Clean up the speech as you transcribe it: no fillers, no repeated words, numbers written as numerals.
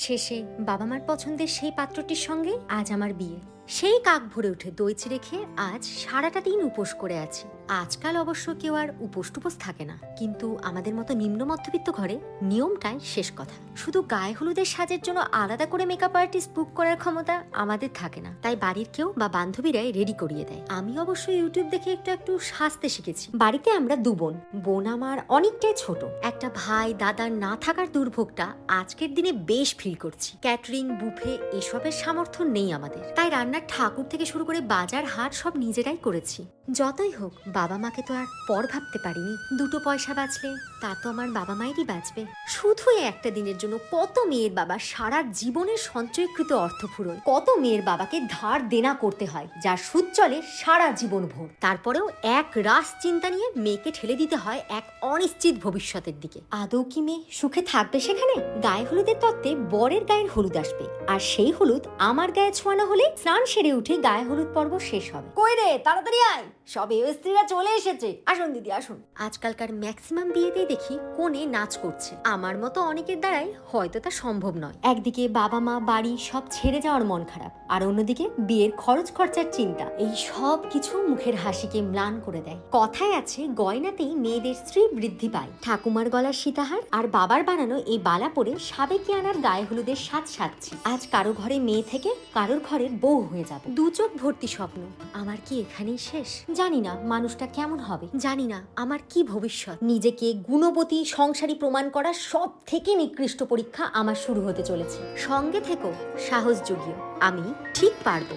শেষে বাবা মার পছন্দের সেই পাত্রটির সঙ্গে আজ আমার বিয়ে। সেই কাক ভরে উঠে দইচি রেখে আজ সারাটা দিন উপোস করে আছি। আজকাল অবশ্য কেউ আর উপোস টুপোস থাকে না, কিন্তু আমাদের মতো নিম্ন মধ্যবিত্ত ঘরে নিয়মটাই শেষ কথা। শুধু গায়ে হলুদের সাজের জন্য আলাদা করে মেকআপ আর্টিস্ট বুক করার ক্ষমতা আমাদের থাকে না, তাই বাড়ির কেউ বা বান্ধবীরাই রেডি করিয়ে দেয়। আমি অবশ্য ইউটিউব দেখে একটু একটু সাজতে শিখেছি। বাড়িতে আমরা দু বোন, বোন আমার অনেকটাই ছোট। একটা ভাই দাদার না থাকার দুর্ভোগটা আজকের দিনে বেশ ফিল করছি। ক্যাটারিং, বুফে এসবের সামর্থ্য নেই আমাদের, তাই রান্নার ঠাকুর থেকে শুরু করে বাজার হাট সব নিজেরাই করেছি। যতই হোক বাবা মাকে তো আর পর ভাবতে পারিনি। দুটো পয়সা বাঁচলে তা তো আমার বাবা মায়েরই বাঁচবে। শুধু একটা দিনের জন্য কত মেয়ের বাবা সারা জীবনের সঞ্চয়কৃত অর্থ ফুরোয়, কত মেয়ের বাবাকে ধার দেনা করতে হয় যার সুদ চলে সারা জীবন ভোর। তারপরেও এক রাস চিন্তা নিয়ে মেয়েকে ঠেলে দিতে হয় এক অনিশ্চিত ভবিষ্যতের দিকে। আদৌ কি মেয়ে সুখে থাকবে সেখানে? গায়ে হলুদের তত্ত্বে বরের গায়ের হলুদ আসবে, আর সেই হলুদ আমার গায়ে ছোঁয়ানো হলে স্নান সেরে উঠে গায়ে হলুদ পর্ব শেষ হবে। কই রে, তাড়াতাড়ি আয়, সব স্ত্রীরা চলে এসেছে, আসুন দিদি আসুন। আজকালকার ম্যাক্সিমাম বিয়েতেই দেখি কোণে নাচ করছে। আমার মতো অনেকের দ্বারাই হয়তো তা সম্ভব নয়। একদিকে বাবা মা বাড়ি সব ছেড়ে যাওয়ার মন খারাপ, আর অন্যদিকে বিয়ের খরচ খরচার চিন্তা। এই সব কিছু মুখের হাসিকে ম্লান করে দেয়। কথায় আছে গয়নাতেই মেয়েদের স্ত্রী বৃদ্ধি পায়। ঠাকুমার গলার সীতাহার আর বাবার বানানো এই বালা পরে সাবেকিয়ানার গায়ে হলুদের স্বাদ সাজছি। আজ কারো ঘরে মেয়ে থেকে কারোর ঘরের বউ হয়ে যাব। দু চোখ ভর্তি স্বপ্ন। আমার কি এখানেই শেষ? জানি না মানুষটা কেমন হবে, জানি না আমার কি ভবিষ্যৎ। নিজেকে গুণবতী সংসারী প্রমাণ করার সব থেকে নিকৃষ্ট পরীক্ষা আমার শুরু হতে চলেছে। সঙ্গে থেকো, সাহস জুগিও, আমি ঠিক পারবো।